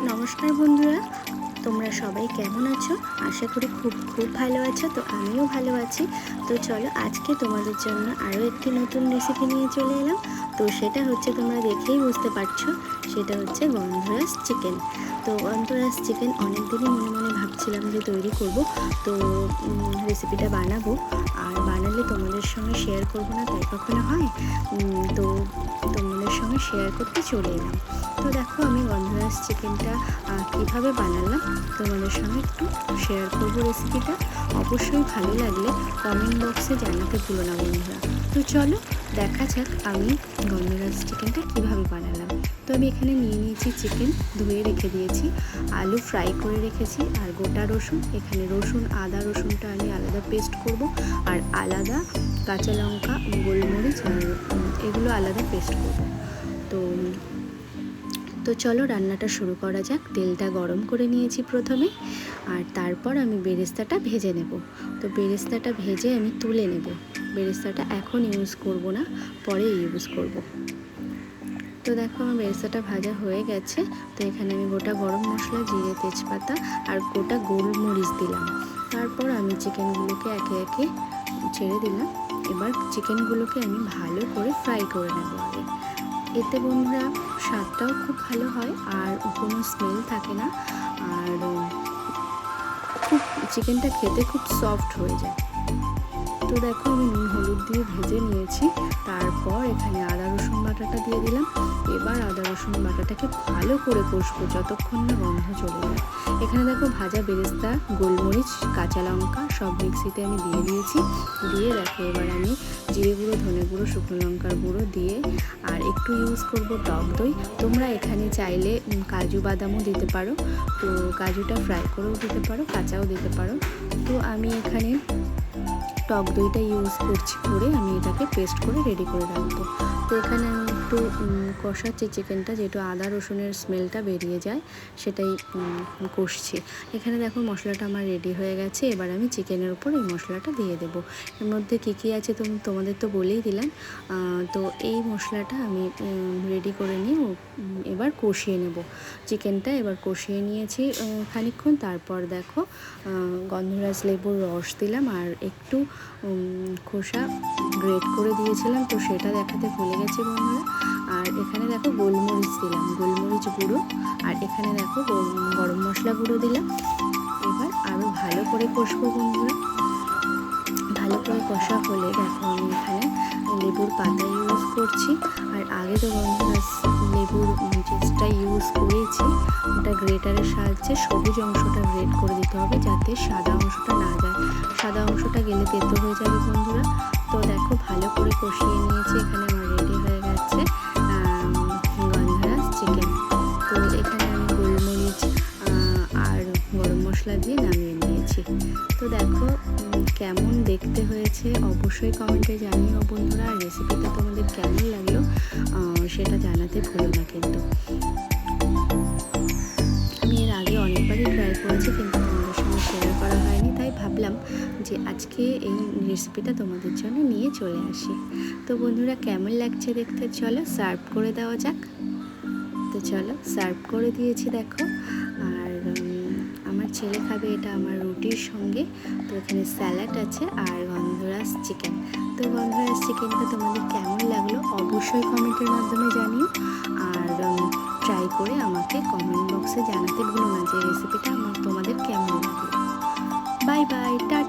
নমস্কার বন্ধুরা, তোমরা সবাই কেমন আছো? আশা করি খুব ভালো আছো। তো আমিও ভালো আছি। তো চলো আজকে তোমাদের জন্য আরও একটি নতুন রেসিপি নিয়ে চলে এলাম। তো সেটা হচ্ছে, তোমরা দেখেই বুঝতে পারছো, সেটা হচ্ছে গন্ধরাজ চিকেন। তো গন্ধরাজ চিকেন অনেক দিনই মনে মনে ভাবছিলাম যে তৈরি করব। তো রেসিপিটা বানাবো, আর বানালে তোমাদের সঙ্গে শেয়ার করবো না তাই কখনো হয়? তো তোমাদের সঙ্গে শেয়ার করতে চলে এলাম। তো দেখো, আমি গন্ধরাজ চিকেনটা কীভাবে বানালাম তোমাদের সঙ্গে একটু শেয়ার করবো রেসিপিটা। অবশ্যই ভালো লাগলে কমেন্ট বক্সে জানাতে ভুলো না বন্ধুরা। তো চলো দেখা যাক আমি গন্ধরাজ চিকেনটা কীভাবে বানালাম। তো আমি এখানে নিয়ে নিয়েছি চিকেন, ধুয়ে রেখে দিয়েছি, আলু ফ্রাই করে রেখেছি, আর গোটা রসুন। এখানে রসুন, আদা রসুনটা আমি আলাদা পেস্ট করব, আর আলাদা কাঁচা লঙ্কা, গোলমরিচ আর এগুলো আলাদা পেস্ট করব। তো চলো রান্নাটা শুরু করা যাক। তেলটা গরম করে নিয়েছি প্রথমে, আর তারপর আমি বেরেস্তাটা ভেজে নেব। তো বেরেস্তাটা ভেজে আমি তুলে নেব। বেরেস্তাটা এখন ইউজ করব না, পরে ইউজ করব। তো দেখো, আমার বেরেস্তাটা ভাজা হয়ে গেছে। তো এখানে আমি গোটা গরম মশলা, জিরে, তেজপাতা আর গোটা গোলমরিচ দিলাম। তারপর আমি চিকেনগুলোকে একে একে ছেড়ে দিলাম। এবার চিকেনগুলোকে আমি ভালো করে ফ্রাই করে নেব আগে। এতে বন্ধুরা স্বাদটাও খুব ভালো হয়, আর কোনো স্মেল থাকে না, আর খুব চিকেনটা খেতে খুব সফট হয়ে যায়। তো দেখো, আমি নুন হলুদ দিয়ে ভেজে নিয়েছি। তারপর এখানে আদা রসুন বাটাটা দিয়ে দিলাম। এবার আদা রসুন বাটাটাকে ভালো করে কষবো যতক্ষণ না গন্ধ চলে যায়। এখানে দেখো, ভাজা বেরেস্তা, গোলমরিচ, কাঁচা লঙ্কা সব মিক্সিতে আমি দিয়ে দিয়েছি। দিয়ে দেখো, এবার আমি জিরে গুঁড়ো, ধনে গুঁড়ো, শুকনো লঙ্কার গুঁড়ো দিয়ে আর একটু ইউজ করব টক দই। তোমরা এখানে চাইলে কাজু বাদামও দিতে পারো। তো কাজুটা ফ্রাই করেও দিতে পারো, কাঁচাও দিতে পারো। তো আমি এখানে টক দইটা ইউজ করে আমি এটাকে পেস্ট করে রেডি করে রাখবো। তো এখানে আমি একটু কষাচ্ছি চিকেনটা, যেহেতু আদা রসুনের স্মেলটা বেরিয়ে যায় সেটাই কষছি। এখানে দেখো, মশলাটা আমার রেডি হয়ে গেছে। এবার আমি চিকেনের উপর এই মশলাটা দিয়ে দেবো। এর মধ্যে কী আছে তোমাদের তো বলেই দিলাম। তো এই মশলাটা আমি রেডি করে নিয়ে এবার কষিয়ে নেব চিকেনটা। এবার কষিয়ে নিয়েছি খানিকক্ষণ। তারপর দেখো, গন্ধরাজ লেবুর রস দিলাম, আর একটু খোসা গ্রেট করে দিয়েছিলাম, তো সেটা দেখাতে ভুলে গেছি বন্ধুরা। আর এখানে দেখো গোলমরিচ দিলাম, গোলমরিচ গুঁড়ো, আর এখানে দেখো গরম মশলা গুঁড়ো দিলাম। এবার আরও ভালো করে কষবো বন্ধুরা। ভালো করে কষা হলে দেখো, আমি এখানে লেবুর পাতা ইউজ করছি। আর আগে তো গন্ধরাজ লেবুর চিজটা ইউজ করেছি, ওটা গ্রেটারের সাহায্যে সবুজ অংশটা গ্রেট করে দিতে হবে, যাতে সাদা অংশটা না যায়। সাদা অংশটা গেলে তেতো হয়ে যাবে বন্ধুরা। তো দেখো, ভালো করে কষিয়ে নিয়েছি। এখানে আমার রেডি হয়ে গেছে গন্ধরাজ চিকেন। তো এখানে আমি গোলমরিচ আর গরম মশলা দিয়ে নামিয়ে নিয়েছি। তো দেখো, কেমন দেখতে হয়েছে অবশ্যই কমেন্টে জানিও বন্ধুরা। আর রেসিপিটা তোমাদের কেমন লাগলো সেটা জানাতে ভুলো না কিন্তু। আমি এর আগে অনেকবারই ট্রাই করেছি, কিন্তু তোমাদের সঙ্গে শেয়ার করা হয়নি, তাই ভাবলাম যে আজকে এই রেসিপিটা তোমাদের জন্য নিয়ে চলে আসি। তো বন্ধুরা, কেমন লাগছে দেখতে? চলো সার্ভ করে দেওয়া যাক। তো চলো সার্ভ করে দিয়েছি দেখো। আর আমার ছেলে খাবে এটা আমার রুটির সঙ্গে। তো এখানে স্যালাড আছে আর গন্ধরাজ চিকেন। তো গন্ধরাজ চিকেনটা তোমাদের কেমন লাগলো অবশ্যই কমেন্টের মাধ্যমে জানিও। আর ট্রাই করে আমাকে কমেন্ট বক্সে জানাতে ভুলো না যে রেসিপিটা তোমাদের কেমন লাগলো। Bye bye, tata.